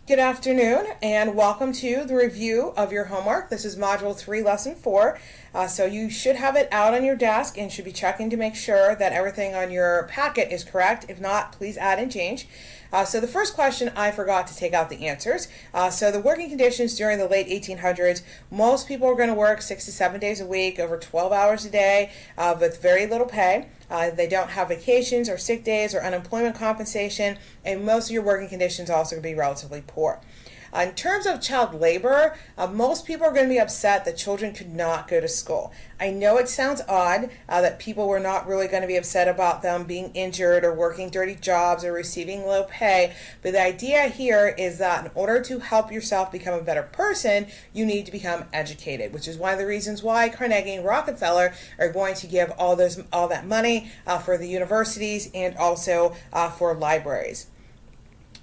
Good afternoon and welcome to the review of your homework. This is Module 3, Lesson 4. So you should have it out on your desk and should be checking to make sure that everything on your packet is correct. If not, please add and change. So the first question, I forgot to take out the answers. So the working conditions during the late 1800s, most people were going to work 6 to 7 days a week, over 12 hours a day, with very little pay. They don't have vacations or sick days or unemployment compensation, and most of your working conditions also going to be relatively poor. In terms of child labor, most people are going to be upset that children could not go to school. I know it sounds odd that people were not really going to be upset about them being injured or working dirty jobs or receiving low pay, but the idea here is that in order to help yourself become a better person, you need to become educated, which is one of the reasons why Carnegie and Rockefeller are going to give all that money for the universities and also for libraries.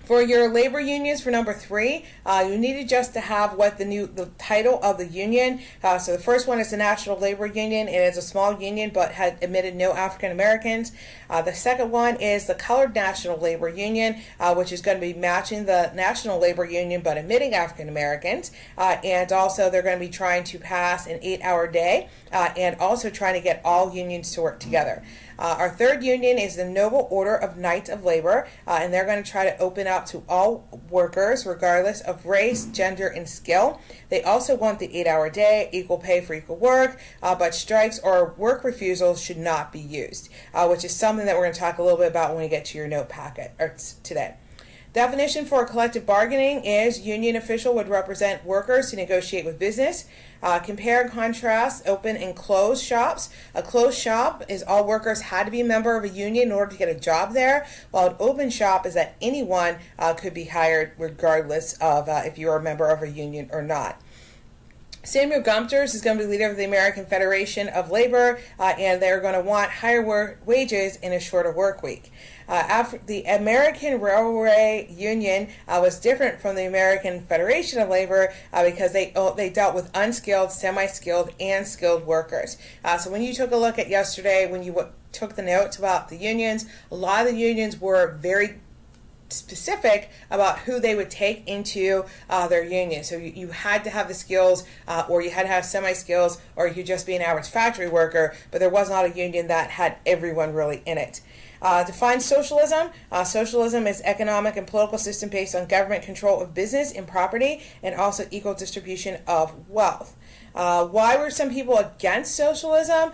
For your labor unions, for number 3, you needed just to have what the title of the union. So the first one is the National Labor Union. It is a small union but had admitted no African Americans. The second one is the Colored National Labor Union, which is going to be matching the National Labor Union but admitting African Americans. And also they're going to be trying to pass an 8-hour day and also trying to get all unions to work together. Our third union is the Noble Order of Knights of Labor, and they're going to try to open up to all workers regardless of race, gender, and skill. They also want the 8-hour day, equal pay for equal work, but strikes or work refusals should not be used, which is something that we're going to talk a little bit about when we get to your note packet today. Definition for collective bargaining is union official would represent workers to negotiate with business. Compare and contrast open and closed shops. A closed shop is all workers had to be a member of a union in order to get a job there, while an open shop is that anyone could be hired regardless of if you're a member of a union or not. Samuel Gompers is going to be leader of the American Federation of Labor, and they're going to want higher wages in a shorter work week. After the American Railway Union was different from the American Federation of Labor because they dealt with unskilled, semi-skilled, and skilled workers. So when you took a look at yesterday, when you took the notes about the unions, a lot of the unions were very specific about who they would take into their union. So you had to have the skills or you had to have semi-skills or you could just be an average factory worker, but there was not a union that had everyone really in it. Define socialism. Socialism is economic and political system based on government control of business and property and also equal distribution of wealth. Why were some people against socialism?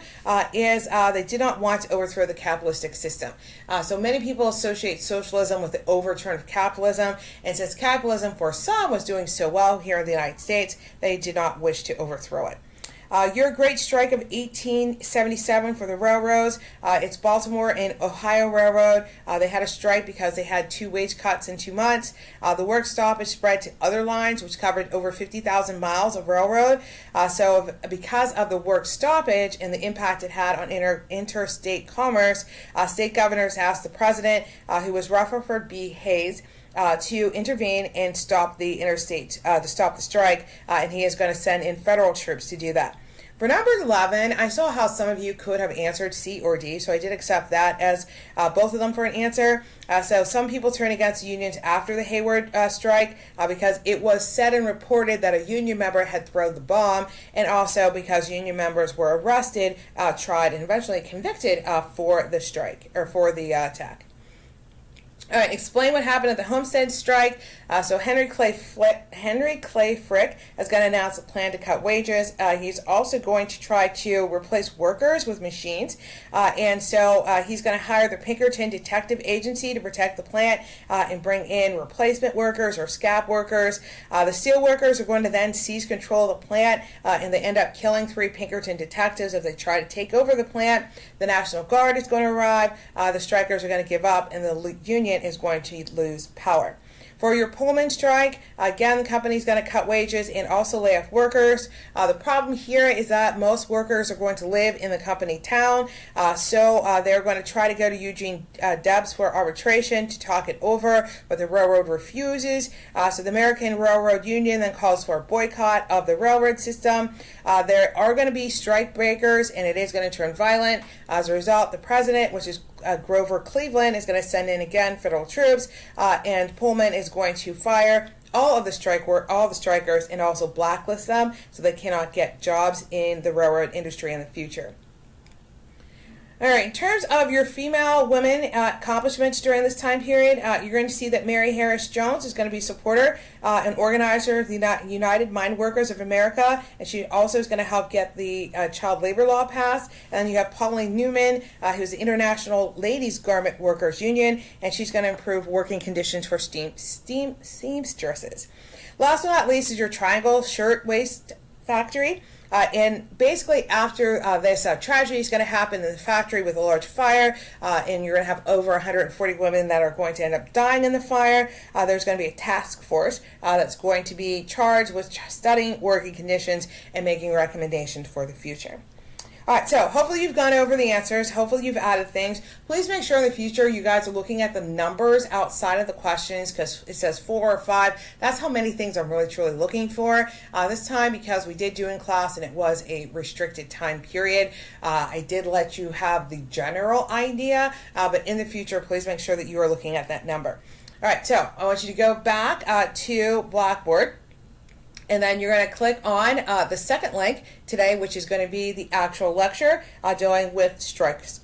They did not want to overthrow the capitalistic system. So many people associate socialism with the overturn of capitalism, and since capitalism for some was doing so well here in the United States, they did not wish to overthrow it. Your Great Strike of 1877 for the railroads. It's Baltimore and Ohio Railroad. They had a strike because they had 2 wage cuts in 2 months. The work stoppage spread to other lines, which covered over 50,000 miles of railroad. So because of the work stoppage and the impact it had on interstate commerce, state governors asked the president, who was Rutherford B. Hayes, to intervene and stop the strike, and he is going to send in federal troops to do that. For number 11, I saw how some of you could have answered C or D, so I did accept that as both of them for an answer. So some people turned against unions after the Hayward strike because it was said and reported that a union member had thrown the bomb, and also because union members were arrested, tried, and eventually convicted for the strike or for the attack. All right, explain what happened at the Homestead strike. So Henry Clay Frick is going to announce a plan to cut wages. He's also going to try to replace workers with machines. And so he's going to hire the Pinkerton Detective Agency to protect the plant and bring in replacement workers or scab workers. The steel workers are going to then seize control of the plant, and they end up killing 3 Pinkerton detectives as they try to take over the plant. The National Guard is going to arrive. The strikers are going to give up, and the union is going to lose power. For your Pullman strike, again, the company is going to cut wages and also lay off workers. The problem here is that most workers are going to live in the company town, so they're going to try to go to Eugene Debs for arbitration to talk it over, but the railroad refuses. So the American Railroad Union then calls for a boycott of the railroad system. There are going to be strike breakers, and it is going to turn violent. As a result, the president, which is Grover Cleveland is going to send in again federal troops, and Pullman is going to fire all of the strikers and also blacklist them so they cannot get jobs in the railroad industry in the future. All right, in terms of your female women accomplishments during this time period, you're going to see that Mary Harris Jones is going to be a supporter and organizer of the United Mine Workers of America, and she also is going to help get the child labor law passed. And you have Pauline Newman, who's the International Ladies Garment Workers Union, and she's going to improve working conditions for seamstresses. Last but not least is your Triangle Shirtwaist Factory. And basically after this tragedy is going to happen in the factory with a large fire, and you're going to have over 140 women that are going to end up dying in the fire, there's going to be a task force that's going to be charged with studying working conditions and making recommendations for the future. All right, so hopefully you've gone over the answers. Hopefully you've added things. Please make sure in the future you guys are looking at the numbers outside of the questions, because it says 4 or 5. That's how many things I'm really truly looking for. This time, because we did do in class and it was a restricted time period, I did let you have the general idea, but in the future, please make sure that you are looking at that number. All right, so I want you to go back to Blackboard. And then you're going to click on the second link today, which is going to be the actual lecture dealing with strikes